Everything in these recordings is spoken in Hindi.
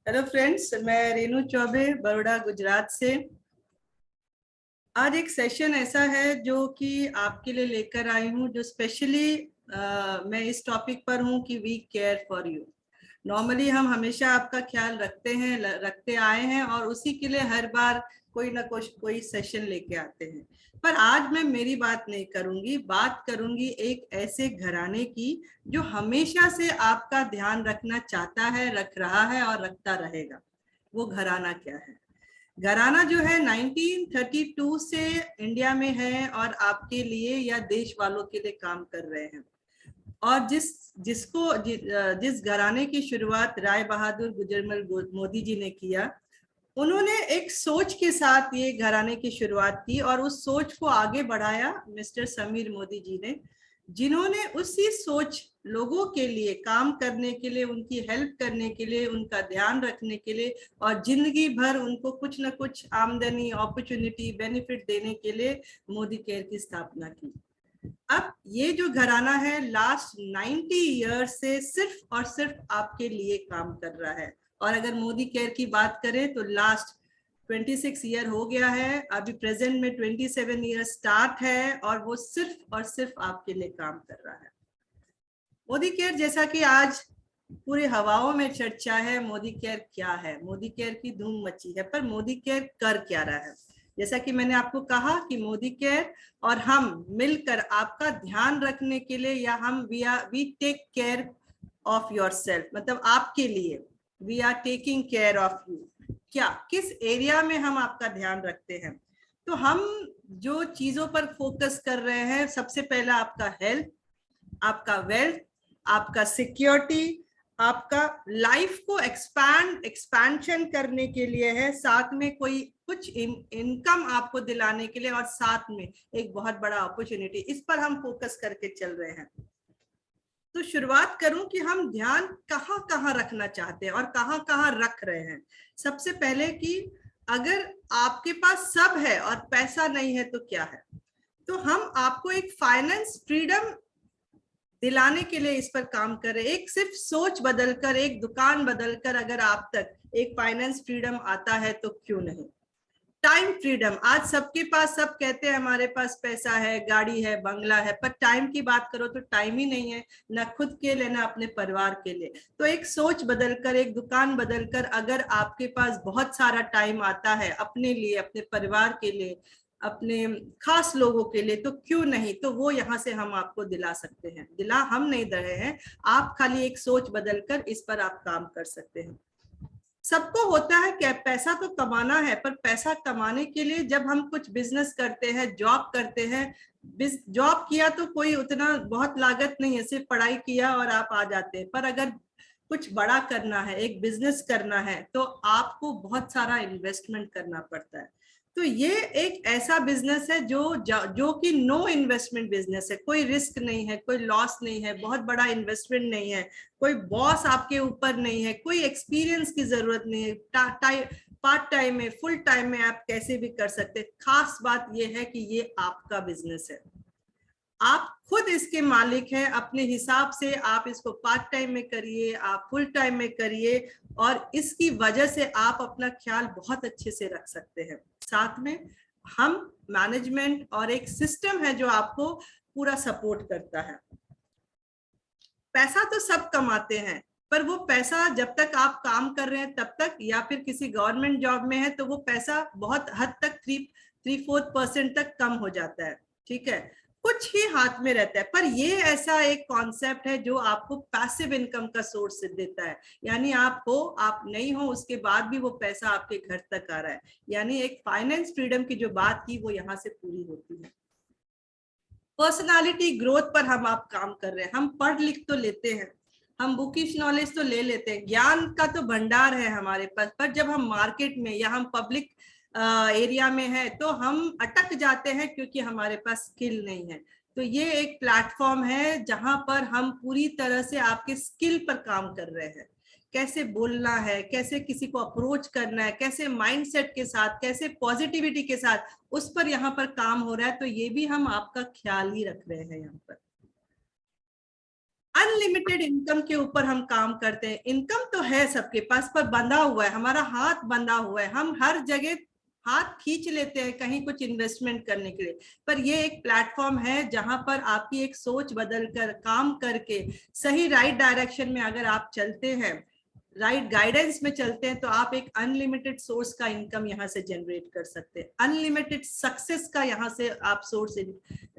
हेलो फ्रेंड्स, मैं रेनू चौबे बड़ौदा गुजरात से। आज एक सेशन ऐसा है जो कि आपके लिए लेकर आई हूँ, जो स्पेशली मैं इस टॉपिक पर हूँ कि we care for you. Normally हम हमेशा आपका ख्याल रखते हैं, रखते आए हैं और उसी के लिए हर बार कोई ना कोई सेशन लेके आते हैं। पर आज मैं मेरी बात नहीं करूंगी, बात करूंगी एक ऐसे घराने की जो हमेशा से आपका ध्यान रखना चाहता है, रख रहा है और रखता रहेगा। वो घराना क्या है? घराना जो है 1932 से इंडिया में है और आपके लिए या देश वालों के लिए काम कर रहे हैं। और जिस घराने की शुरुआत राय बहादुर गुजरमल मोदी जी ने किया, उन्होंने एक सोच के साथ ये घराने की शुरुआत की और उस सोच को आगे बढ़ाया मिस्टर समीर मोदी जी ने, जिन्होंने उसी सोच लोगों के लिए काम करने के लिए, उनकी हेल्प करने के लिए, उनका ध्यान रखने के लिए और जिंदगी भर उनको कुछ ना कुछ आमदनी, अपॉर्चुनिटी, बेनिफिट देने के लिए मोदी केयर की स्थापना की। अब ये जो घराना है लास्ट 90 ईयर से सिर्फ और सिर्फ आपके लिए काम कर रहा है। और अगर मोदी केयर की बात करें तो लास्ट 26 ईयर हो गया है, अभी प्रेजेंट में 27 ईयर स्टार्ट है और वो सिर्फ और सिर्फ आपके लिए काम कर रहा है। मोदी केयर, जैसा कि आज पूरे हवाओं में चर्चा है, मोदी केयर क्या है, मोदी केयर की धूम मची है, पर मोदी केयर कर क्या रहा है? जैसा कि मैंने आपको कहा कि मोदी केयर और हम मिलकर आपका ध्यान रखने के लिए, या हम we take care of yourself, मतलब आपके लिए we are taking care of you. क्या, किस एरिया में हम आपका ध्यान रखते हैं? तो हम जो चीजों पर फोकस कर रहे हैं, सबसे पहला आपका हेल्थ, आपका वेल्थ, आपका सिक्योरिटी, आपका लाइफ को एक्सपेंशन करने के लिए है, साथ में कोई कुछ इनकम आपको दिलाने के लिए, और साथ में एक बहुत बड़ा अपॉर्चुनिटी, इस पर हम फोकस करके चल रहे हैं। तो शुरुआत करूं कि हम ध्यान कहां कहां रखना चाहते हैं और कहां कहां रख रहे हैं। सबसे पहले कि अगर आपके पास सब है और पैसा नहीं है तो क्या है? तो हम आपको एक फाइनेंस फ्रीडम दिलाने के लिए इस पर काम कर रहे हैं। एक सिर्फ सोच बदलकर, एक दुकान बदलकर अगर आप तक एक फाइनेंस फ्रीडम आता है तो क्यों नहीं? टाइम फ्रीडम, आज सबके पास, सब कहते हैं हमारे पास पैसा है, गाड़ी है, बंगला है, पर टाइम की बात करो तो टाइम ही नहीं है, ना खुद के लिए ना अपने परिवार के लिए। तो एक सोच बदलकर, एक दुकान बदलकर अगर आपके पास बहुत सारा टाइम आता है अपने लिए, अपने परिवार के लिए, अपने खास लोगों के लिए, तो क्यों नहीं? तो वो यहाँ से हम आपको दिला सकते हैं। दिला हम नहीं दे रहे हैं, आप खाली एक सोच बदलकर इस पर आप काम कर सकते हैं। सबको होता है कि पैसा तो कमाना है, पर पैसा कमाने के लिए जब हम कुछ बिजनेस करते हैं, जॉब करते हैं, जॉब किया तो कोई उतना बहुत लागत नहीं है, सिर्फ पढ़ाई किया और आप आ जाते हैं। पर अगर कुछ बड़ा करना है, एक बिजनेस करना है, तो आपको बहुत सारा इन्वेस्टमेंट करना पड़ता है। तो ये एक ऐसा बिजनेस है जो कि नो इन्वेस्टमेंट बिजनेस है, कोई रिस्क नहीं है, कोई लॉस नहीं है, बहुत बड़ा इन्वेस्टमेंट नहीं है, कोई बॉस आपके ऊपर नहीं है, कोई एक्सपीरियंस की जरूरत नहीं है, पार्ट टाइम में, फुल टाइम में आप कैसे भी कर सकते। खास बात यह है कि ये आपका बिजनेस है, आप खुद इसके मालिक हैं। अपने हिसाब से आप इसको पार्ट टाइम में करिए, आप फुल टाइम में करिए, और इसकी वजह से आप अपना ख्याल बहुत अच्छे से रख सकते हैं। साथ में हम मैनेजमेंट और एक सिस्टम है जो आपको पूरा सपोर्ट करता है। पैसा तो सब कमाते हैं, पर वो पैसा जब तक आप काम कर रहे हैं तब तक, या फिर किसी गवर्नमेंट जॉब में है तो वो पैसा बहुत हद तक 3-4% तक कम हो जाता है, ठीक है, कुछ ही हाथ में रहता है। पर ये ऐसा एक कॉन्सेप्ट है जो आपको पैसिव इनकम का सोर्स देता है, यानी आप हो, आप नहीं हो, उसके बाद भी वो पैसा आपके घर तक आ रहा है। यानी एक फाइनेंस फ्रीडम की जो बात की वो यहाँ से पूरी होती है। पर्सनालिटी ग्रोथ पर हम आप काम कर रहे हैं। हम पढ़ लिख तो लेते हैं, हम बुकिश नॉलेज तो ले लेते हैं, ज्ञान का तो भंडार है हमारे पास, पर जब हम मार्केट में या हम पब्लिक एरिया में है तो हम अटक जाते हैं क्योंकि हमारे पास स्किल नहीं है। तो ये एक प्लेटफॉर्म है जहां पर हम पूरी तरह से आपके स्किल पर काम कर रहे हैं। कैसे बोलना है, कैसे किसी को अप्रोच करना है, कैसे माइंडसेट के साथ, कैसे पॉजिटिविटी के साथ, उस पर यहाँ पर काम हो रहा है। तो ये भी हम आपका ख्याल ही रख रहे हैं यहाँ पर। अनलिमिटेड इनकम के ऊपर हम काम करते हैं। इनकम तो है सबके पास, पर बंधा हुआ है, हमारा हाथ बंधा हुआ है, हम हर जगह हाथ खींच लेते हैं कहीं कुछ इन्वेस्टमेंट करने के लिए। पर ये एक प्लेटफॉर्म है जहां पर आपकी एक सोच बदल कर काम करके सही राइट डायरेक्शन में अगर आप चलते हैं, राइट गाइडेंस में चलते हैं, तो आप एक अनलिमिटेड सोर्स का इनकम यहाँ से जनरेट कर सकते हैं, अनलिमिटेड सक्सेस का यहाँ से आप सोर्स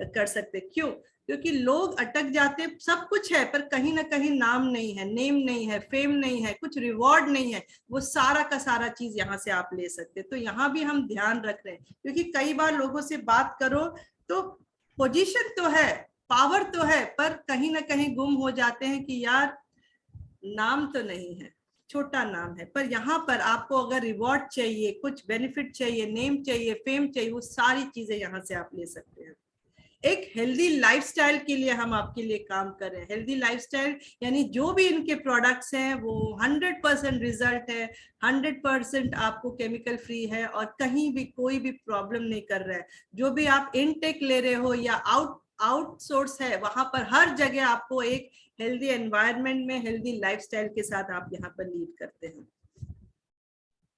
कर सकते हैं। क्यों? क्योंकि लोग अटक जाते, सब कुछ है पर कहीं ना कहीं नाम नहीं है, नेम नहीं है, फेम नहीं है, कुछ रिवॉर्ड नहीं है। वो सारा का सारा चीज यहाँ से आप ले सकते हैं। तो यहाँ भी हम ध्यान रख रहे हैं, क्योंकि कई बार लोगों से बात करो तो पोजीशन तो है, पावर तो है, पर कहीं ना कहीं गुम हो जाते हैं कि यार नाम तो नहीं है, छोटा नाम है। पर यहाँ पर आपको अगर रिवॉर्ड चाहिए, कुछ बेनिफिट चाहिए, नेम चाहिए, फेम चाहिए, वो सारी चीजें यहाँ से आप ले सकते हैं। एक हेल्दी लाइफस्टाइल के लिए हम आपके लिए काम कर रहे हैं। हेल्दी लाइफस्टाइल यानी जो भी इनके प्रोडक्ट्स हैं वो 100% रिजल्ट है, 100% आपको केमिकल फ्री है और कहीं भी कोई भी प्रॉब्लम नहीं कर रहा है। जो भी आप इनटेक ले रहे हो या आउटसोर्स है, वहां पर हर जगह आपको एक हेल्दी एनवायरनमेंट में हेल्दी लाइफस्टाइल के साथ आप यहाँ पर लीड करते हैं।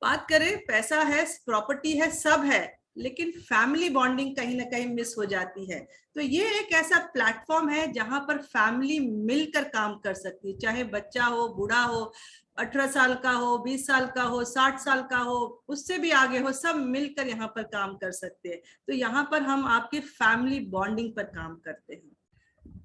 बात करें, पैसा है, प्रॉपर्टी है, सब है, लेकिन फैमिली बॉन्डिंग कहीं ना कहीं मिस हो जाती है। तो ये एक ऐसा प्लेटफॉर्म है जहां पर फैमिली मिलकर काम कर सकती है, चाहे बच्चा हो, बूढ़ा हो, 18 साल का हो, 20 साल का हो, 60 साल का हो, उससे भी आगे हो, सब मिलकर यहाँ पर काम कर सकते हैं। तो यहाँ पर हम आपके फैमिली बॉन्डिंग पर काम करते हैं।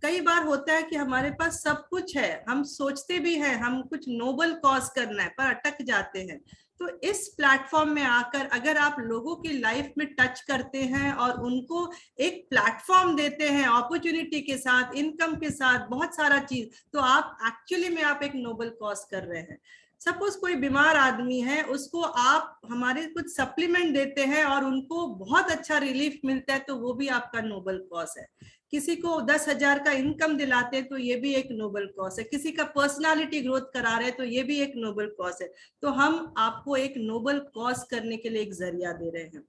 कई बार होता है कि हमारे पास सब कुछ है, हम सोचते भी हैं हम कुछ नोबल कॉज करना है, पर अटक जाते हैं। तो इस प्लेटफॉर्म में आकर अगर आप लोगों की लाइफ में टच करते हैं और उनको एक प्लेटफॉर्म देते हैं अपॉर्चुनिटी के साथ, इनकम के साथ, बहुत सारा चीज, तो आप एक्चुअली में आप एक नोबल कॉज कर रहे हैं। सपोज कोई बीमार आदमी है, उसको आप हमारे कुछ सप्लीमेंट देते हैं और उनको बहुत अच्छा रिलीफ मिलता है, तो वो भी आपका नोबल कॉज है। किसी को 10,000 का इनकम दिलाते हैं तो ये भी एक नोबल कॉज है। किसी का पर्सनालिटी ग्रोथ करा रहे हैं तो ये भी एक नोबल कॉज है। तो हम आपको एक नोबल कॉज करने के लिए एक जरिया दे रहे हैं।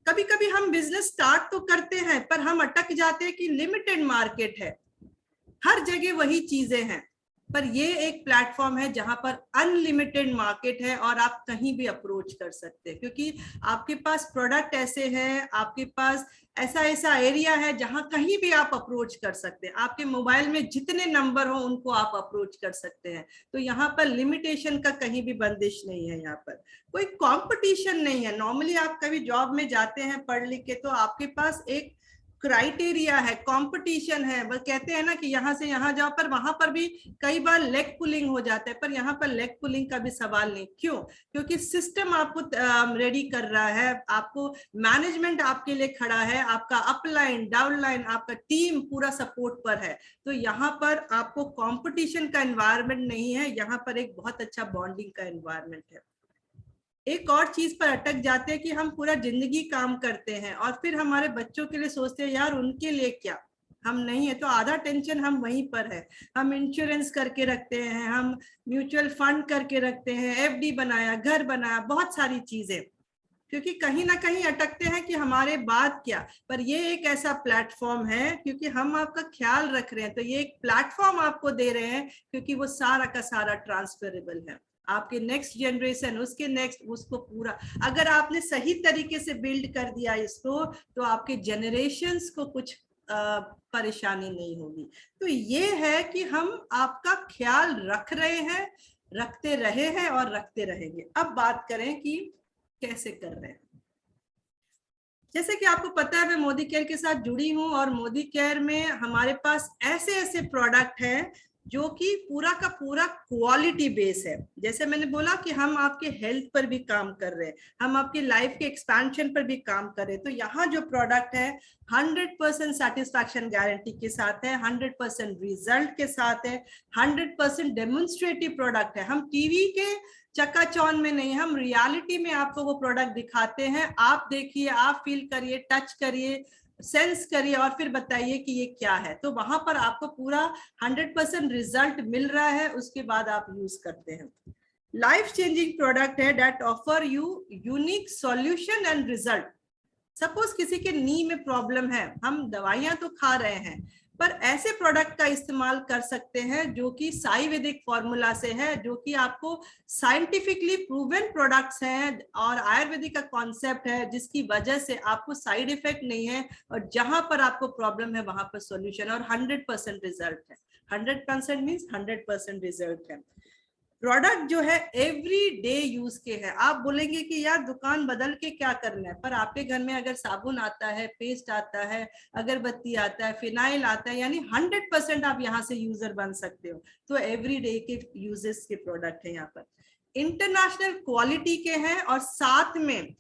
कभी कभी हम बिजनेस स्टार्ट तो करते हैं पर हम अटक जाते हैं कि लिमिटेड मार्केट है, हर जगह वही चीजें हैं। पर ये एक प्लेटफॉर्म है जहां पर अनलिमिटेड मार्केट है और आप कहीं भी अप्रोच कर सकते हैं, क्योंकि आपके पास प्रोडक्ट ऐसे हैं, आपके पास ऐसा ऐसा एरिया है जहां कहीं भी आप अप्रोच कर सकते हैं। आपके मोबाइल में जितने नंबर हो उनको आप अप्रोच कर सकते हैं। तो यहाँ पर लिमिटेशन का कहीं भी बंदिश नहीं है, यहाँ पर कोई कंपटीशन नहीं है। नॉर्मली आप कभी जॉब में जाते हैं पढ़ लिख के, तो आपके पास एक क्राइटेरिया है, कंपटीशन है, बस कहते हैं ना कि यहाँ से यहाँ जाओ, पर वहां पर भी कई बार लेग पुलिंग हो जाता है। पर यहाँ पर लेग पुलिंग का भी सवाल नहीं। क्यों? क्योंकि सिस्टम आपको रेडी कर रहा है, आपको मैनेजमेंट आपके लिए खड़ा है, आपका अपलाइन डाउनलाइन आपका टीम पूरा सपोर्ट पर है। तो यहाँ पर आपको कंपटीशन का एनवायरनमेंट नहीं है, यहाँ पर एक बहुत अच्छा बॉन्डिंग का एनवायरनमेंट है। एक और चीज पर अटक जाते हैं कि हम पूरा जिंदगी काम करते हैं और फिर हमारे बच्चों के लिए सोचते हैं यार उनके लिए क्या, हम नहीं है, तो आधा टेंशन हम वहीं पर है। हम इंश्योरेंस करके रखते हैं, हम म्यूचुअल फंड करके रखते हैं, एफडी बनाया, घर बनाया, बहुत सारी चीजें, क्योंकि कहीं ना कहीं अटकते हैं कि हमारे बाद क्या। पर ये एक ऐसा प्लेटफॉर्म है, क्योंकि हम आपका ख्याल रख रहे हैं, तो ये एक प्लेटफॉर्म आपको दे रहे हैं, क्योंकि वो सारा का सारा ट्रांसफरेबल है। आपके नेक्स्ट जनरेशन, उसके नेक्स्ट, उसको पूरा अगर आपने सही तरीके से बिल्ड कर दिया इसको, तो आपके जनरेशन्स को कुछ परेशानी नहीं होगी। तो ये है कि हम आपका ख्याल रख रहे हैं, रखते रहे हैं और रखते रहेंगे। अब बात करें कि कैसे कर रहे हैं। जैसे कि आपको पता है मैं मोदी केयर के साथ जुड़ी हूं और मोदी केयर में हमारे पास ऐसे ऐसे प्रोडक्ट हैं जो कि पूरा का पूरा क्वालिटी बेस है। जैसे मैंने बोला कि हम आपके हेल्थ पर भी काम कर रहे हैं, हम आपके लाइफ के एक्सपेंशन पर भी काम कर रहे हैं। तो यहाँ जो प्रोडक्ट है 100% सेटिस्फैक्शन गारंटी के साथ है, 100% रिजल्ट के साथ है, 100% डेमोन्स्ट्रेटिव प्रोडक्ट है। हम टीवी के चकाचौंध में नहीं, हम रियलिटी में आपको वो प्रोडक्ट दिखाते हैं। आप देखिए, आप फील करिए, टच करिए, सेंस करिए और फिर बताइए कि ये क्या है। तो वहां पर आपको पूरा 100% रिजल्ट मिल रहा है, उसके बाद आप यूज करते हैं। लाइफ चेंजिंग प्रोडक्ट है that offer you unique solution and result. Suppose किसी के नी में प्रॉब्लम है, हम दवाइयां तो खा रहे हैं पर ऐसे प्रोडक्ट का इस्तेमाल कर सकते हैं जो कि आयुर्वेदिक फॉर्मूला से है, जो कि आपको साइंटिफिकली प्रूवन प्रोडक्ट्स हैं और आयुर्वेदिक का कॉन्सेप्ट है, जिसकी वजह से आपको साइड इफेक्ट नहीं है और जहां पर आपको प्रॉब्लम है वहां पर सॉल्यूशन और 100% रिजल्ट है। 100% मीन्स 100% रिजल्ट है। प्रोडक्ट जो है एवरी डे यूज के है। आप बोलेंगे कि यार दुकान बदल के क्या करना है, पर आपके घर में अगर साबुन आता है, पेस्ट आता है, अगरबत्ती आता है, फिनाइल आता है, यानी 100% आप यहाँ से यूजर बन सकते हो। तो एवरी डे के यूजेस के प्रोडक्ट है, यहाँ पर इंटरनेशनल क्वालिटी के हैं और साथ में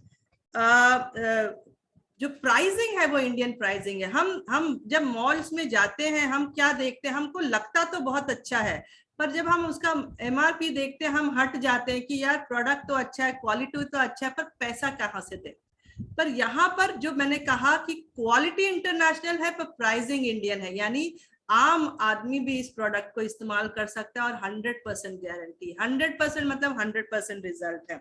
जो प्राइसिंग है वो इंडियन प्राइसिंग है। हम जब मॉल्स में जाते हैं हम क्या देखते हैं, हमको लगता तो बहुत अच्छा है, पर जब हम उसका एमआरपी देखते हैं हम हट जाते हैं कि यार प्रोडक्ट तो अच्छा है, क्वालिटी तो अच्छा है, पर पैसा कहाँ से दे। पर यहाँ पर जो मैंने कहा कि क्वालिटी इंटरनेशनल है पर प्राइसिंग इंडियन है, यानी आम आदमी भी इस प्रोडक्ट को इस्तेमाल कर सकता है और 100% गारंटी, 100% मतलब 100% रिजल्ट है।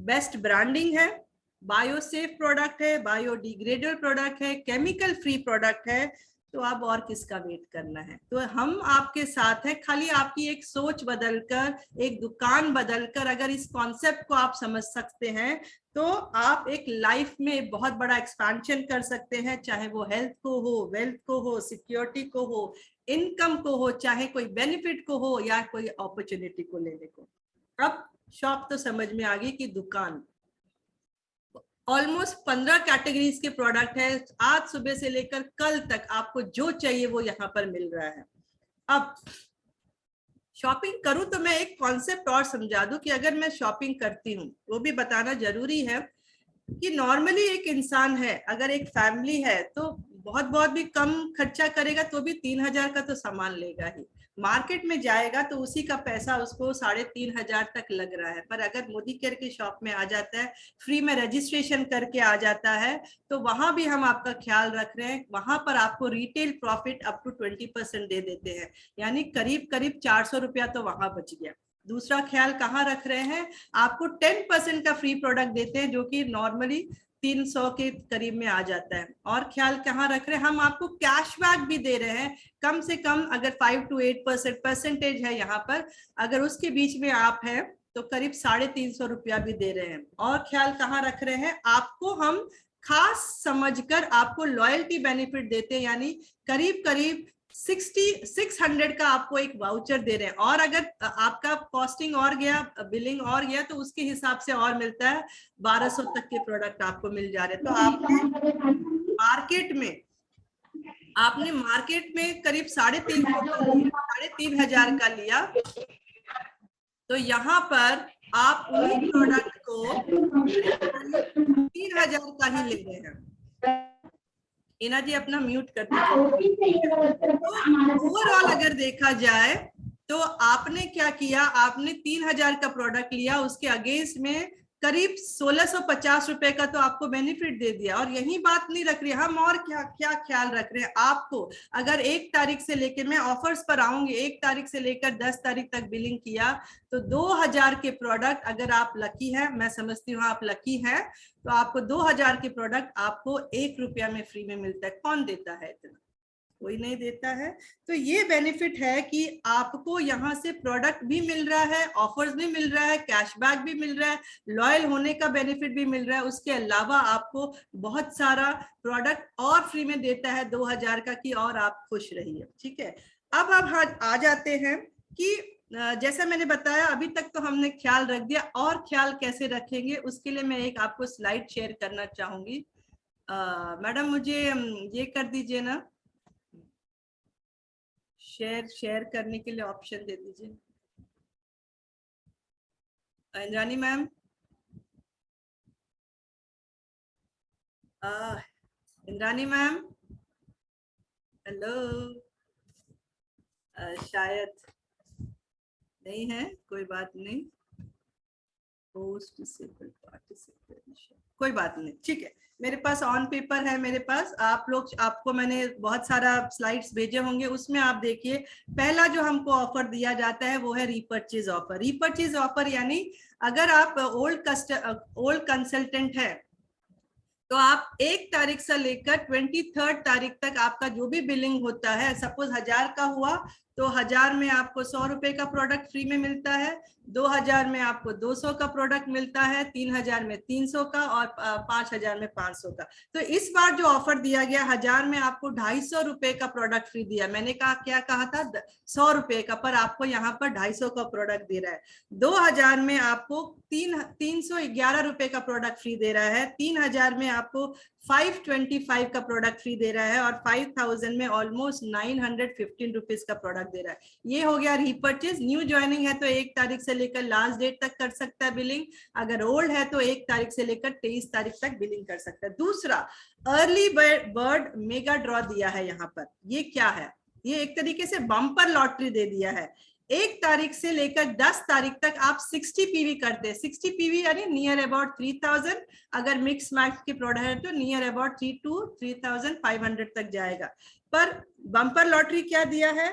बेस्ट ब्रांडिंग है, बायोसेफ प्रोडक्ट है, बायोडिग्रेडेबल प्रोडक्ट है, केमिकल फ्री प्रोडक्ट है। तो अब और किसका वेट करना है। तो हम आपके साथ हैं, खाली आपकी एक सोच बदलकर, एक दुकान बदलकर अगर इस कॉन्सेप्ट को आप समझ सकते हैं तो आप एक लाइफ में बहुत बड़ा एक्सपेंशन कर सकते हैं, चाहे वो हेल्थ को हो, वेल्थ को हो, सिक्योरिटी को हो, इनकम को हो, चाहे कोई बेनिफिट को हो या कोई अपॉर्चुनिटी को लेने को। अब शॉप तो समझ में आ गई कि दुकान ऑलमोस्ट 15 कैटेगरीज के प्रोडक्ट है। आज सुबह से लेकर कल तक आपको जो चाहिए वो यहाँ पर मिल रहा है। अब शॉपिंग करूं तो मैं एक कॉन्सेप्ट और समझा दूं कि अगर मैं शॉपिंग करती हूँ, वो भी बताना जरूरी है कि नॉर्मली एक इंसान है, अगर एक फैमिली है तो बहुत बहुत भी कम खर्चा करेगा तो भी 3,000 का तो सामान लेगा ही। मार्केट में जाएगा तो उसी का पैसा उसको 3,500 तक लग रहा है। पर अगर मोदी केयर की शॉप में आ जाता है, फ्री में रजिस्ट्रेशन करके आ जाता है, तो वहां भी हम आपका ख्याल रख रहे हैं। वहां पर आपको रिटेल प्रॉफिट अप टू 20% दे देते हैं, यानी करीब करीब 400 रुपया तो वहां बच गया। दूसरा ख्याल कहाँ रख रहे हैं, आपको 10% का फ्री प्रोडक्ट देते हैं, जो कि नॉर्मली 300 के करीब में आ जाता है। और ख्याल कहाँ रख रहे हैं, हम आपको कैशबैक भी दे रहे हैं, कम से कम अगर 5 to 8% परसेंटेज है यहाँ पर, अगर उसके बीच में आप हैं तो करीब 350 रुपया भी दे रहे हैं। और ख्याल कहाँ रख रहे हैं, आपको हम खास समझकर आपको लॉयल्टी बेनिफिट देते हैं, यानी करीब करीब 600 का आपको एक वाउचर दे रहे हैं। और अगर आपका कॉस्टिंग और गया, बिलिंग और गया, तो उसके हिसाब से और मिलता है, 1200 तक के प्रोडक्ट आपको मिल जा रहे हैं। तो आपने मार्केट में करीब 3,500 का लिया, तो यहाँ पर आप उन्हीं प्रोडक्ट को 3,000 का ही ले रहे हैं। इना जी अपना म्यूट कर दीजिए। तो ओवरऑल अगर देखा जाए तो आपने क्या किया, आपने 3,000 का प्रोडक्ट लिया, उसके अगेंस्ट में करीब 1,650 रुपए का तो आपको बेनिफिट दे दिया। और यही बात नहीं रख रही हम, और क्या क्या ख्याल रख रहे हैं आपको, अगर 1 तारीख से लेकर, मैं ऑफर्स पर आऊंगी, 1 तारीख से लेकर 10 तारीख तक बिलिंग किया तो 2,000 के प्रोडक्ट, अगर आप लकी है, मैं समझती हूँ आप लकी है, तो आपको 2,000 के प्रोडक्ट आपको 1 रुपया में फ्री में मिलता है। कौन देता है इतना, कोई नहीं देता है। तो ये बेनिफिट है कि आपको यहाँ से प्रोडक्ट भी मिल रहा है, ऑफर्स भी मिल रहा है, कैशबैक भी मिल रहा है, लॉयल होने का बेनिफिट भी मिल रहा है। उसके अलावा आपको बहुत सारा प्रोडक्ट और फ्री में देता है 2,000 का, कि और आप खुश रहिए। ठीक है, अब आ जाते हैं कि जैसा मैंने बताया अभी तक तो हमने ख्याल रख दिया, और ख्याल कैसे रखेंगे उसके लिए मैं एक आपको स्लाइड शेयर करना चाहूंगी। मैडम मुझे ये कर दीजिए ना, शेयर करने के लिए ऑप्शन दे दीजिए। Indrani ma'am, Indrani ma'am, hello, शायद नहीं है, कोई बात नहीं, कोई बात नहीं, ठीक है। मेरे पास ऑन पेपर है, मेरे पास आप लोग, आपको मैंने बहुत सारा स्लाइड्स भेजे होंगे, उसमें आप देखिए पहला जो हमको ऑफर दिया जाता है वो है रीपर्चेज ऑफर। रीपर्चेज ऑफर यानी अगर आप ओल्ड कंसल्टेंट है तो आप 1 तारीख से लेकर 23 तारीख तक आपका जो भी बिलिंग होता है, सपोज 1000 का हुआ तो 1000 में आपको 100 रुपए का प्रोडक्ट फ्री में मिलता है, 2000 में आपको 200 का प्रोडक्ट मिलता है, 3000 में 300 का और 5000 में 500 का। तो इस बार जो ऑफर दिया गया 1000 में आपको 250 रुपए का प्रोडक्ट फ्री दिया। मैंने कहा क्या कहा था 100 रुपए का, पर आपको यहाँ पर 250 का प्रोडक्ट दे रहा है। 2000 में आपको 311 रुपए का प्रोडक्ट फ्री दे रहा है, 3000 में आपको 525 का प्रोडक्ट फ्री दे रहा है और 5000 में ऑलमोस्ट 915 रुपीज का प्रोडक्ट दे रहा है। ये हो गया रीपर्चेज। न्यू ज्वाइनिंग है तो 1 तारीख से लेकर लास्ट डेट तक कर सकता है बिलिंग, अगर ओल्ड है तो 1 तारीख से लेकर 23 तारीख तक बिलिंग कर सकता है। दूसरा, अर्ली बर्ड मेगा ड्रॉ दिया है यहाँ पर। ये क्या है? ये एक तरीके से बम्पर लॉटरी दे दिया है। 1 तारीख से लेकर 10 तारीख तक आप 60 पीवी करते हैं। 60 पीवी यानी नियर अबाउट 3000, अगर मिक्स मैक्स के प्रोडक्ट है तो नियर अबाउट 3 to 3500 तक जाएगा। पर बम्पर लॉटरी क्या दिया है?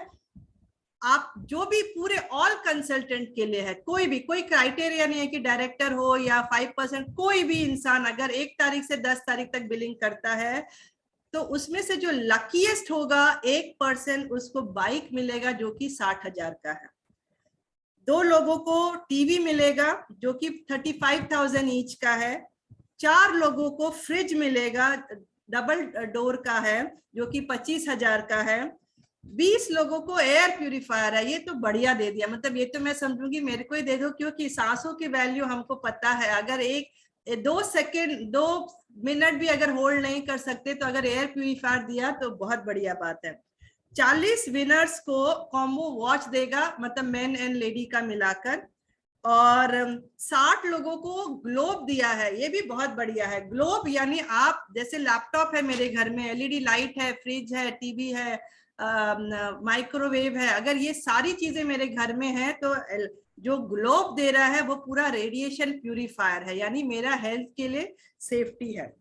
आप जो भी पूरे ऑल कंसल्टेंट के लिए है, कोई क्राइटेरिया नहीं है कि डायरेक्टर हो या 5%, कोई भी इंसान अगर 1 तारीख से 10 तारीख तक बिलिंग करता है तो उसमें से जो लकीएस्ट होगा 1% उसको बाइक मिलेगा जो कि 60,000 का है। 2 लोगों को टीवी मिलेगा जो कि 35,000 ईच का है। 4 लोगों को फ्रिज मिलेगा डबल डोर का है जो कि 25,000 का है। 20 लोगों को एयर प्यूरिफायर है। ये तो बढ़िया दे दिया, मतलब ये तो मैं समझूंगी मेरे को ही दे दो, क्योंकि सांसों की वैल्यू हमको पता है। अगर 2 मिनट भी अगर होल्ड नहीं कर सकते तो अगर एयर प्यूरिफायर दिया तो बहुत बढ़िया बात है। 40 विनर्स को कॉम्बो वॉच देगा, मतलब मेन एंड लेडी का मिलाकर, और 60 लोगों को ग्लोब दिया है। ये भी बहुत बढ़िया है। ग्लोब यानी आप जैसे लैपटॉप है मेरे घर में, एलईडी लाइट है, फ्रिज है, टीवी है, माइक्रोवेव है, अगर ये सारी चीजें मेरे घर में है तो जो ग्लोब दे रहा है वो पूरा रेडिएशन प्यूरिफायर है, यानी मेरा हेल्थ के लिए सेफ्टी है।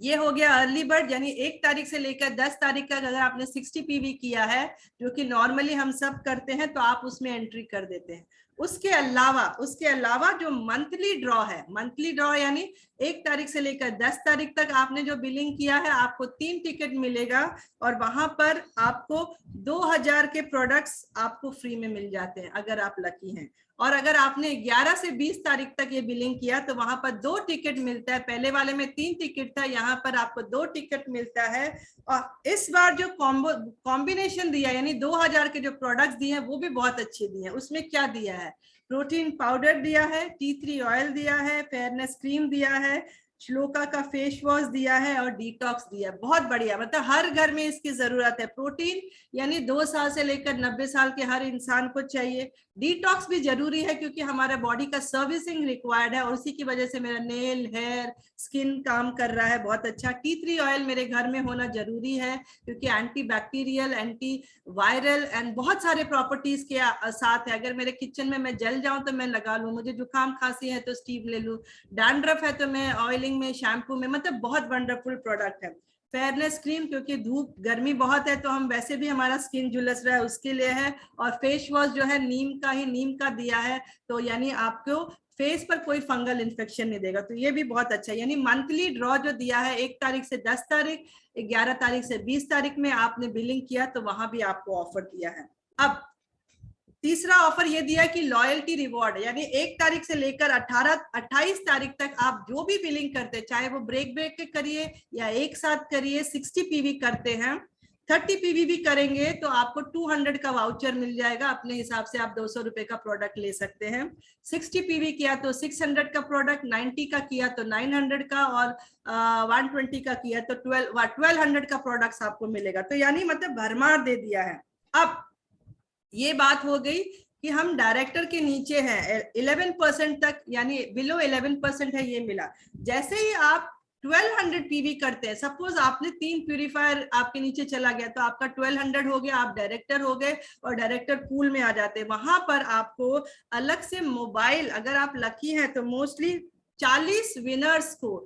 ये हो गया अर्ली बर्ड, यानी 1 तारीख से लेकर 10 तारीख तक अगर आपने 60 पीवी किया है, जो कि नॉर्मली हम सब करते हैं, तो आप उसमें एंट्री कर देते हैं। उसके अलावा जो मंथली ड्रॉ है, मंथली ड्रॉ यानी 1 तारीख से लेकर 10 तारीख तक आपने जो बिलिंग किया है, आपको 3 टिकट मिलेगा और वहां पर आपको 2000 के प्रोडक्ट्स आपको फ्री में मिल जाते हैं अगर आप लकी हैं। और अगर आपने 11 से 20 तारीख तक ये बिलिंग किया तो वहां पर 2 टिकट मिलता है। पहले वाले में 3 टिकट था, यहाँ पर आपको 2 टिकट मिलता है। और इस बार जो कॉम्बिनेशन दिया, यानी 2000 के जो प्रोडक्ट्स दिए हैं वो भी बहुत अच्छे दिए हैं। उसमें क्या दिया है? प्रोटीन पाउडर दिया है, टी3 ऑयल दिया है, फेयरनेस क्रीम दिया है, श्लोका का फेस वॉश दिया है और डिटॉक्स दिया है। बहुत बढ़िया, मतलब हर घर में इसकी जरूरत है। प्रोटीन यानी 2 साल से लेकर 90 साल के हर इंसान को चाहिए। डिटॉक्स भी जरूरी है क्योंकि हमारा बॉडी का सर्विसिंग रिक्वायर्ड है और उसी की वजह से मेरा नेल, हेयर, स्किन काम कर रहा है बहुत अच्छा। टी3 ऑयल मेरे घर में होना जरूरी है क्योंकि anti bacterial, anti viral and बहुत सारे प्रॉपर्टीज के साथ है। अगर मेरे किचन में मैं जल जाऊं तो मैं लगा लूं, मुझे जुकाम खांसी है तो स्टीम ले लूं, डैंड्रफ है तो मैं ऑयलिंग में, शैम्पू में, मतलब बहुत वंडरफुल प्रोडक्ट है। फेयरनेस क्रीम क्योंकि धूप गर्मी बहुत है तो हम वैसे भी हमारा स्किन झुलस रहा है उसके लिए है। और फेस वॉश जो है नीम का दिया है, तो यानी आपको फेस पर कोई फंगल इन्फेक्शन नहीं देगा, तो ये भी बहुत अच्छा है। यानी मंथली ड्रॉ जो दिया है 1 तारीख से 10 तारीख, 11 तारीख से 20 तारीख में आपने बिलिंग किया तो वहां भी आपको ऑफर दिया है। अब तीसरा ऑफर ये दिया कि लॉयल्टी रिवॉर्ड, यानी 1 तारीख से लेकर 28 तारीख तक आप जो भी बिलिंग करते हैं, चाहे वो ब्रेक के करिए या एक साथ करिए, 60 पीवी करते हैं, 30 पीवी भी करेंगे तो आपको 200 का वाउचर मिल जाएगा। अपने हिसाब से आप 200 रुपए का प्रोडक्ट ले सकते हैं। 60 पीवी किया तो 600 का प्रोडक्ट, 90 का किया तो 900 का, और 120 का किया तो 1200 का प्रोडक्ट आपको मिलेगा। तो यानी मतलब भरमार दे दिया है। अब ये बात हो गई कि हम डायरेक्टर के नीचे हैं, 11% तक, यानी बिलो 11% है, ये मिला। जैसे ही आप 1200 पीवी करते हैं, सपोज आपने 3 प्यूरिफायर आपके नीचे चला गया तो आपका 1200 हो गया, आप डायरेक्टर हो गए और डायरेक्टर पूल में आ जाते हैं। वहां पर आपको अलग से मोबाइल, अगर आप लकी हैं तो मोस्टली 40 विनर्स को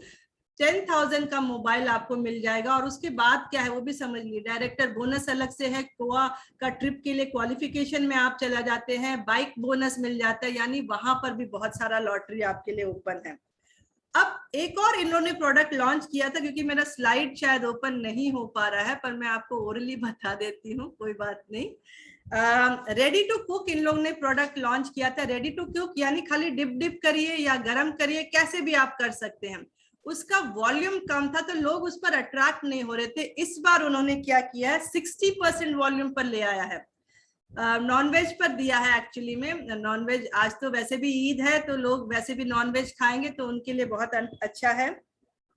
10,000 का मोबाइल आपको मिल जाएगा। और उसके बाद क्या है वो भी समझ लीजिए, डायरेक्टर बोनस अलग से है, गोवा का ट्रिप के लिए क्वालिफिकेशन में आप चला जाते हैं, बाइक बोनस मिल जाता है, यानी वहां पर भी बहुत सारा लॉटरी आपके लिए ओपन है। अब एक और इन्होंने प्रोडक्ट लॉन्च किया था, क्योंकि मेरा स्लाइड शायद ओपन नहीं हो पा रहा है, पर मैं आपको ओरली बता देती हूँ, कोई बात नहीं। रेडी टू कुक इन लोगों ने प्रोडक्ट लॉन्च किया था। रेडी टू कुक यानी खाली डिप डिप करिए या गरम करिए, कैसे भी आप कर सकते हैं। उसका वॉल्यूम कम था तो लोग उस पर अट्रैक्ट नहीं हो रहे थे। इस बार उन्होंने क्या किया है, 60% वॉल्यूम पर ले आया है। नॉनवेज पर दिया है एक्चुअली में। नॉनवेज आज तो वैसे भी ईद है, तो लोग वैसे भी नॉनवेज खाएंगे, तो उनके लिए बहुत अच्छा है।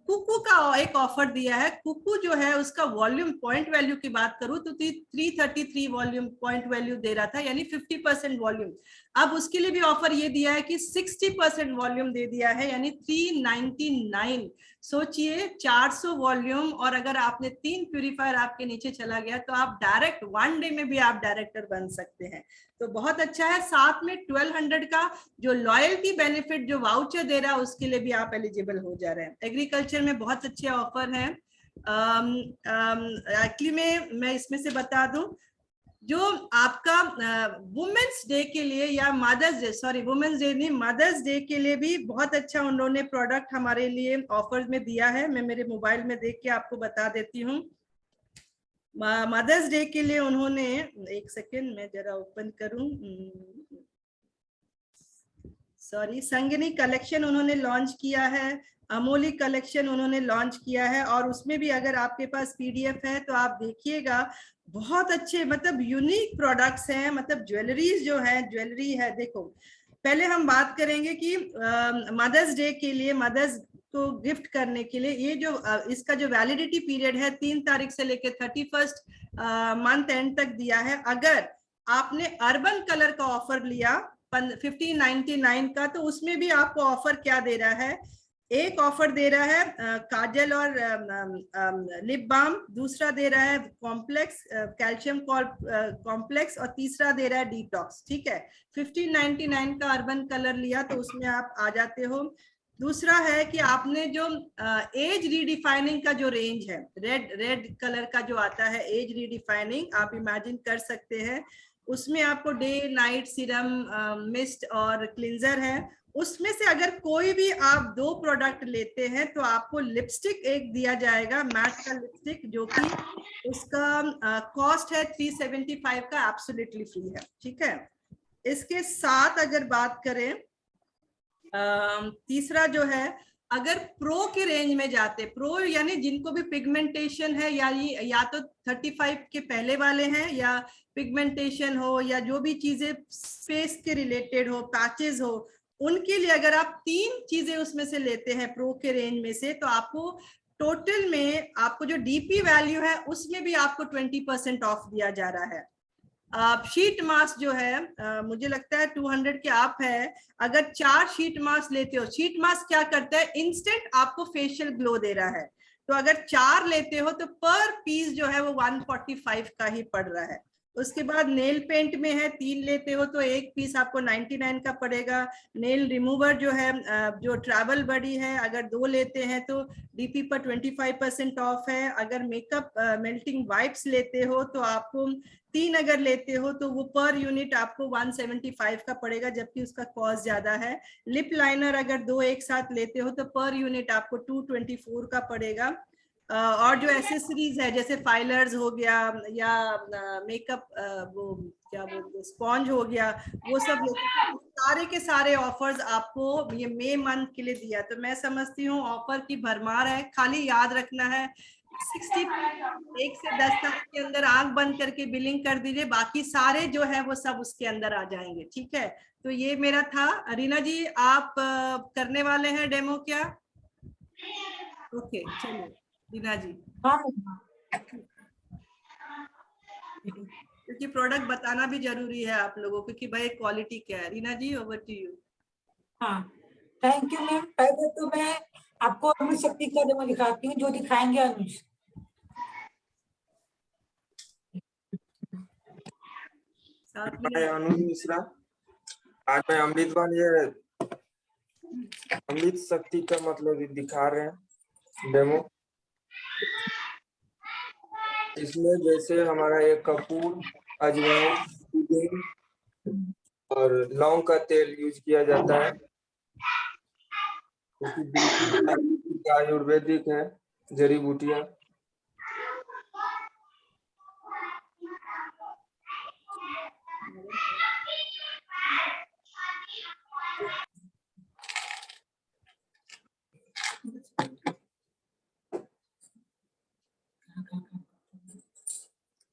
कुकू का एक ऑफर दिया है। कुकू जो है उसका वॉल्यूम पॉइंट वैल्यू की बात करूं तो 333 वॉल्यूम पॉइंट वैल्यू दे रहा था, यानी 50% वॉल्यूम। अब उसके लिए भी ऑफर ये दिया है कि 60% वॉल्यूम दे दिया है, यानी 399। सोचिए 400 वॉल्यूम, और अगर आपने 3 प्यूरिफायर आपके नीचे चला गया तो आप डायरेक्ट 1 डे में भी आप डायरेक्टर बन सकते हैं। तो बहुत अच्छा है। साथ में 1200 का जो लॉयल्टी बेनिफिट जो वाउचर दे रहा है, उसके लिए भी आप एलिजिबल हो जा रहे हैं। एग्रीकल्चर में बहुत अच्छे ऑफर हैं। एक्चुअली में मैं इसमें से बता दूं, जो आपका वुमेन्स डे के लिए या mother's day, sorry women's day नहीं, मदर्स डे के लिए भी बहुत अच्छा उन्होंने प्रोडक्ट हमारे लिए ऑफर में दिया है। मैं मेरे मोबाइल में देख के आपको बता देती हूँ। मदर्स डे के लिए उन्होंने, एक सेकेंड मैं जरा ओपन करूं, सॉरी, संगिनी कलेक्शन उन्होंने लॉन्च किया है, अमोली कलेक्शन उन्होंने लॉन्च किया है, और उसमें भी अगर आपके पास पीडीएफ है तो आप देखिएगा, बहुत अच्छे मतलब यूनिक प्रोडक्ट्स हैं। मतलब ज्वेलरीज जो है, ज्वेलरी है, देखो पहले हम बात करेंगे कि मदर्स डे के लिए, मदर्स को गिफ्ट करने के लिए, ये जो इसका जो वैलिडिटी पीरियड है 3 तारीख से लेकर 31 मंथ एंड तक दिया है। अगर आपने अर्बन कलर का ऑफर लिया 1599 का, तो उसमें भी आपको ऑफर क्या दे रहा है, एक ऑफर दे रहा है काजल और लिप बाम, दूसरा दे रहा है कॉम्प्लेक्स कैल्शियम कॉम्प्लेक्स, और तीसरा दे रहा है डिटॉक्स। ठीक है, 1599 का अर्बन कलर लिया तो उसमें आप आ जाते हो। दूसरा है कि आपने जो एज रीडिफाइनिंग का जो रेंज है, रेड कलर का जो आता है एज रीडिफाइनिंग, आप इमेजिन कर सकते हैं, उसमें आपको डे नाइट सीरम, मिस्ट और क्लिंजर है। उसमें से अगर कोई भी आप 2 प्रोडक्ट लेते हैं तो आपको लिपस्टिक एक दिया जाएगा, मैट का लिपस्टिक, जो कि उसका कॉस्ट है 375 का, एब्सोल्युटली फ्री है। ठीक है, इसके साथ अगर बात करें, तीसरा जो है, अगर प्रो के रेंज में जाते, प्रो यानी जिनको भी पिगमेंटेशन है, या तो 35 के पहले वाले हैं, या पिगमेंटेशन हो, या जो भी चीजें फेस के रिलेटेड हो, पैचेस हो, उनके लिए अगर आप 3 चीजें उसमें से लेते हैं प्रो के रेंज में से, तो आपको टोटल में आपको जो डीपी वैल्यू है उसमें भी आपको 20% ऑफ दिया जा रहा है। शीट मास्क जो है, मुझे लगता है 200 के आप है। अगर 4 शीट मास्क लेते हो, शीट मास्क क्या करता है, इंस्टेंट आपको फेशियल ग्लो दे रहा है। तो अगर 4 लेते हो तो पर पीस जो है वो 145 का ही पड़ रहा है। उसके बाद नेल पेंट में है, 3 लेते हो तो एक पीस आपको 99 का पड़ेगा। नेल रिमूवर जो है, जो ट्रैवल बडी है, अगर 2 लेते हैं तो डीपी पर 25% ऑफ है। अगर मेकअप मेल्टिंग वाइप्स लेते हो तो आपको 3 अगर लेते हो तो वो पर यूनिट आपको 175 का पड़ेगा, जबकि उसका कॉस्ट ज्यादा है। लिप लाइनर अगर 2 एक साथ लेते हो तो पर यूनिट आपको 224 का पड़ेगा। और जो एसेसरीज है, जैसे फाइलर्स हो गया, या मेकअप वो क्या बोलते हैं, स्पॉन्ज हो गया, वो सब लेते, सारे के सारे ऑफर्स आपको ये मई मंथ के लिए दिया। तो मैं समझती हूँ ऑफर की भरमार है। खाली याद रखना है 60 1 से 10 तारीख के अंदर आंख बंद करके बिलिंग कर दीजिए, बाकी सारे जो है वो सब उसके अंदर आ जाएंगे। ठीक है, तो ये मेरा था। रीना जी, आप करने वाले हैं डेमो क्या? ओके, चलिए रीना जी, हाँ, क्योंकि प्रोडक्ट बताना भी जरूरी है आप लोगों को कि भाई क्वालिटी क्या है। रीना जी, ओवर टू यू। हाँ, थैंक यू मैम। पहले तो मैं आपको अनुज शक्ति का डेमो दिखाती हूँ, जो दिखाएंगे अनुज। मैं अनुज मिश्रा। आज मैं अमृत शक्ति का मतलब दिखा रहे हैं डेमो। इसमें जैसे हमारा एक कपूर, अजवाइन और लौंग का तेल यूज किया जाता है। क्योंकि बिल्कुल आयुर्वेदिक है, जड़ी बूटियां।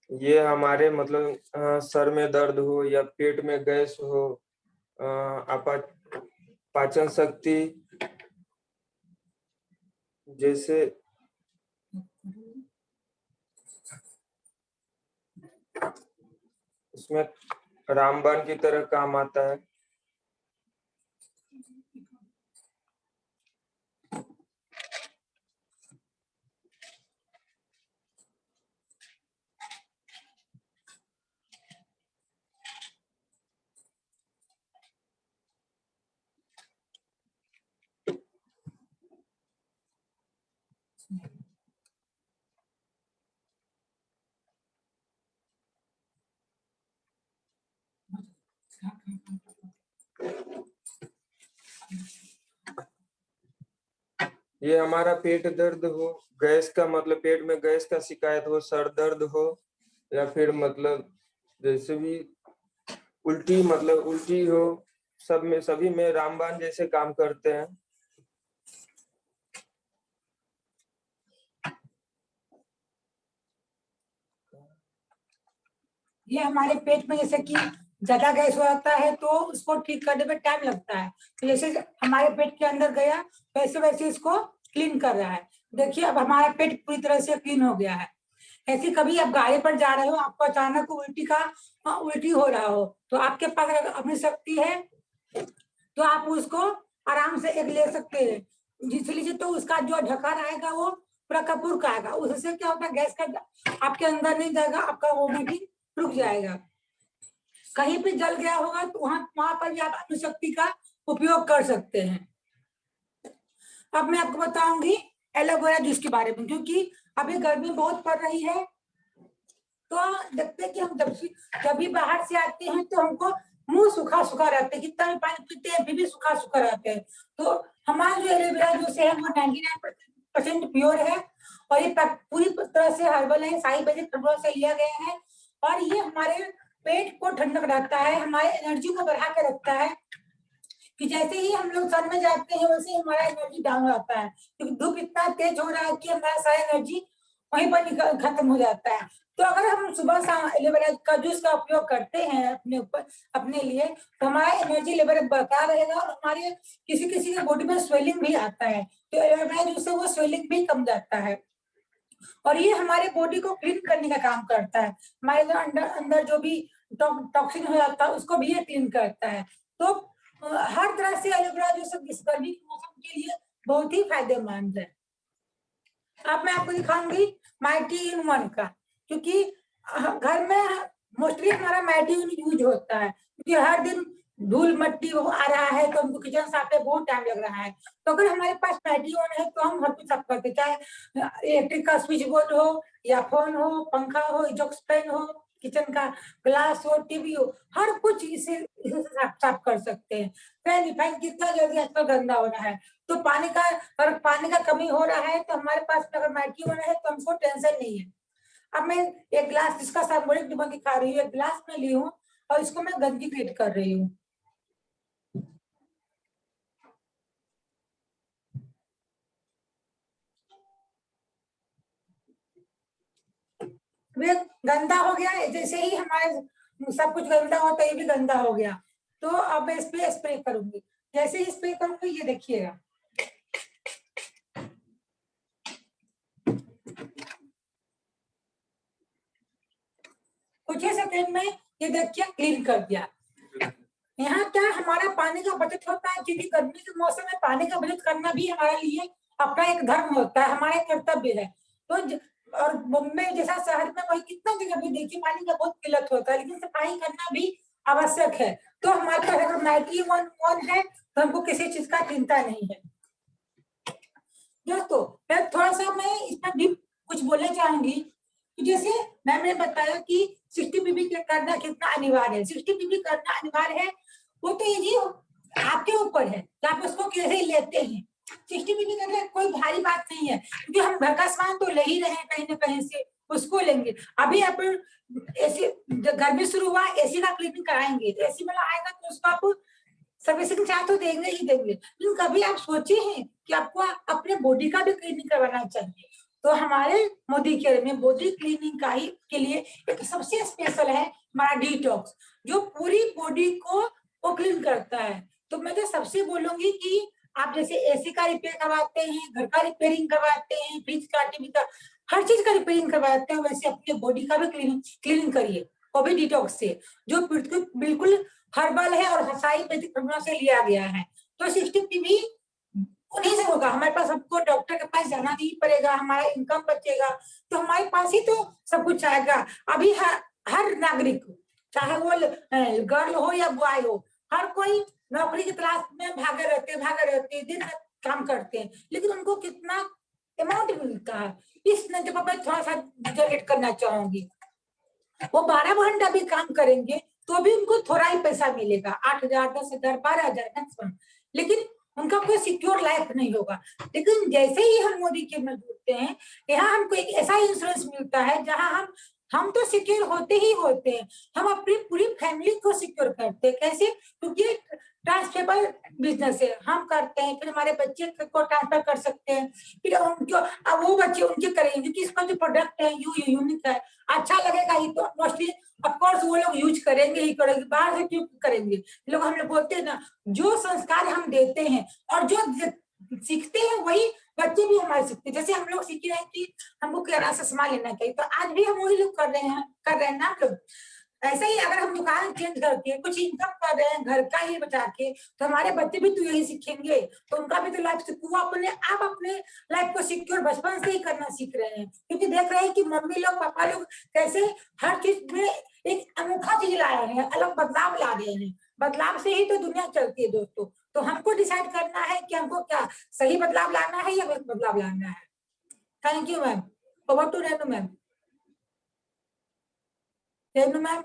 ये हमारे मतलब सर में दर्द हो या पेट में गैस हो, पाचन शक्ति जैसे इसमें रामबाण की तरह काम आता है। ये हमारा पेट दर्द हो, गैस का मतलब पेट में गैस का शिकायत हो, सर दर्द हो, या फिर मतलब जैसे भी उल्टी मतलब उल्टी हो, सभी में रामबाण जैसे काम करते हैं। ये हमारे पेट में जैसे कि ज्यादा गैस हो जाता है तो उसको ठीक करने में टाइम लगता है। तो जैसे हमारे पेट के अंदर गया वैसे वैसे इसको क्लीन कर रहा है। देखिए अब हमारा पेट पूरी तरह से क्लीन हो गया है। ऐसे कभी आप गाड़ी पर जा रहे हो, आपको अचानक उल्टी हो रहा हो, तो आपके पास अगर अपनी शक्ति है तो आप उसको आराम से एक ले सकते हैं। जिस लीजिए तो उसका जो ढक्कन आएगा वो पूरा कपूर का आएगा। उससे क्या होता है, गैस का आपके अंदर नहीं जाएगा, आपका वो भी रुक जाएगा। कहीं भी जल गया होगा तो वहां पर भी आप अपनी शक्ति का उपयोग कर सकते हैं। अब मैं आपको बताऊंगी एलोवेरा जूस के बारे में, क्योंकि अभी गर्मी बहुत पड़ रही है। तो देखते हैं कि हम जब भी बाहर से आते हैं तो हमको मुंह सूखा सूखा रहता है, कितना भी पानी पीते हैं फिर भी सूखा सूखा रहते हैं। तो हमारा जो एलोवेरा जूस है वो 99% प्योर है और ये पूरी तरह से हर्बल है, साई बेसिक से लिया गया है। और ये हमारे पेट को ठंडक रखता है, हमारे एनर्जी को बढ़ा के रखता है। कि जैसे ही हम लोग सन में जाते हैं वैसे ही हमारा एनर्जी डाउन हो जाता है, क्योंकि धूप इतना तेज हो रहा है कि हमारा सारा एनर्जी वहीं पर खत्म हो जाता है। तो अगर हम सुबह शाम एलोवेरा का जूस का उपयोग करते हैं अपने लिए, तो हमारा एनर्जी लेवल बरकरार रहेगा और हमारे किसी किसी के बॉडी में स्वेलिंग भी आता है, तो एलोवेरा जूस से वो स्वेलिंग भी कम जाता है। और ये हमारे बॉडी को क्लीन करने का काम करता है। हमारे जो अंदर जो भी टॉक्सिन हो जाता है उसको भी ये क्लीन करता है। तो हर तरह से एलोवेरा जूस इस गर्मी के मौसम के लिए बहुत ही फायदेमंद है। अब मैं आपको दिखाऊंगी माइटी इन वन का, क्योंकि घर में मोस्टली हमारा माइटी इन यूज होता है, क्योंकि हर दिन धूल मट्टी वो आ रहा है तो हमको किचन साफ पे बहुत टाइम लग रहा है। तो अगर हमारे पास माइटी ऑन है तो हम हर कुछ साफ करते, चाहे इलेक्ट्रिक का स्विच बोर्ड हो या फोन हो, पंखा हो, एग्जॉस्ट फैन हो, किचन का ग्लास हो, टीवी हो, हर कुछ इसे साफ कर सकते हैं। फैन फैन कितना जल्दी आजकल गंदा हो रहा है, तो अगर पानी का कमी हो रहा है तो हमारे पास अगर माइटी हो रहा है तो हमको टेंशन नहीं है। अब मैं एक गिलास जिसका सिंबॉलिक डिब्बा दिखा रही हूँ, एक गिलास में ली हूँ और इसको मैं गंदगी क्रिएट कर रही हूँ। वे गंदा हो गया, जैसे ही हमारे सब कुछ गंदा होता है ये भी गंदा हो गया। तो अब मैं इस पे स्प्रे करूंगी। जैसे ही स्प्रे करूंगी ये देखिएगा, कुछ ही सेकंड में ये देखिए क्लीन कर दिया। यहाँ क्या हमारा पानी का बचत होता है, क्योंकि गर्मी के मौसम में पानी का बचत करना भी हमारे लिए अपना एक धर्म होता है, हमारा कर्तव्य है। तो और मुंबई जैसा शहर में वही कितना जगह भी देखिए पानी का बहुत किल्लत होता है, लेकिन सफाई करना भी आवश्यक है। तो हमारे पास अगर नाइटी वन है तो हमको किसी चीज का चिंता नहीं है। दोस्तों थोड़ा सा मैं इसमें भी कुछ बोलना चाहूंगी। जैसे मैंने बताया कि 60 पीपी करना कितना अनिवार्य है, 60 पीपी करना अनिवार्य है, वो तो ये जी आपके ऊपर है कि आप उसको कैसे लेते हैं। 60 बीबी करना कोई भारी बात नहीं है, क्योंकि हम घर का सामान तो ले ही रहे हैं कहीं ना कहीं से, उसको लेंगे। अभी आप एसी गर्मी शुरू हुआ, एसी का क्लीनिंग कराएंगे तो एसी वाला आएगा तो उसको आप सर्विसिंग चार्ज तो देंगे ही देंगे, लेकिन कभी आप सोचे हैं कि आपको अपने बॉडी का भी क्लीनिंग करवाना चाहिए। तो हमारे मोदी केयर में बॉडी क्लीनिंग का ही के लिए एक सबसे स्पेशल है हमारा डिटॉक्स, जो पूरी बॉडी को क्लीन करता है। तो मैं तो सबसे बोलूंगी कि आप जैसे एसी का रिपेयर करवाते हैं, घर का रिपेयरिंग करवाते हैं, फ्रिज का, टीवी का, हर चीज का रिपेयरिंग करवाते हैं, वैसे अपने बॉडी का भी क्लीनिंग करिए, वो भी डिटॉक्स से, जो बिल्कुल हर्बल है और आयुर्वेदिक से लिया गया है। तो 60 भी उन्हीं से होगा। हमारे पास हमको डॉक्टर के पास जाना नहीं पड़ेगा, हमारा इनकम बचेगा, तो हमारे पास ही तो सब कुछ आएगा। अभी हर नागरिक, चाहे वो गर्ल हो या बॉय हो, हर कोई नौकरी की तलाश में भागे रहते दिन रात काम करते हैं, लेकिन उनको कितना अमाउंट मिलता है, इस नजर पर मैं थोड़ा सा जनरेट करना चाहूंगी। वो 12 घंटा भी काम करेंगे तो भी उनको थोड़ा ही पैसा मिलेगा, 8,000, 10,000, 12,000 मैक्सिमम, लेकिन उनका कोई सिक्योर लाइफ नहीं होगा। लेकिन जैसे ही हम मोदी के में जुड़ते हैं, यहाँ हमको एक ऐसा इंश्योरेंस मिलता है जहाँ हम तो सिक्योर होते ही होते हैं, हम अपनी पूरी फैमिली को सिक्योर करते हैं। कैसे? क्योंकि ट्रांसफरेबल बिजनेस है, हम करते हैं, फिर हमारे बच्चे को ट्रांसफर कर सकते हैं, फिर उनको वो बच्चे उनके करेंगे, क्योंकि इसका जो प्रोडक्ट है यूनिक है, अच्छा लगेगा ही तो मोस्टली ऑफकोर्स वो लोग यूज करेंगे ही करेंगे, बाहर से क्यों करेंगे लोग। हम लोग बोलते हैं ना, जो संस्कार हम देते हैं और जो सीखते हैं वही बच्चे भी हमारे सीखते हैं। जैसे हम लोग सीखे हैं कि हमको किराना से सामान लेना चाहिए, तो आज भी हम वही लोग कर रहे हैं ना हम लोग। ऐसे ही अगर हम दुकान चेंज करके कुछ इनकम कर रहे हैं घर का ही बचा के, तो हमारे बच्चे भी तो यही सीखेंगे, तो उनका भी तो लाइफ वो आप अपने लाइफ को सिक्योर बचपन से ही करना सीख रहे हैं, क्योंकि देख रहे हैं कि मम्मी लोग पापा लोग कैसे हर चीज में एक अनोखा चीज ला रहे हैं, अलग बदलाव ला रहे हैं। बदलाव से ही तो दुनिया चलती है दोस्तों। तो हमको डिसाइड करना है कि हमको क्या सही बदलाव लाना है या गलत बदलाव लाना है। Thank you ma'am. Over to Renu ma'am. Renu ma'am.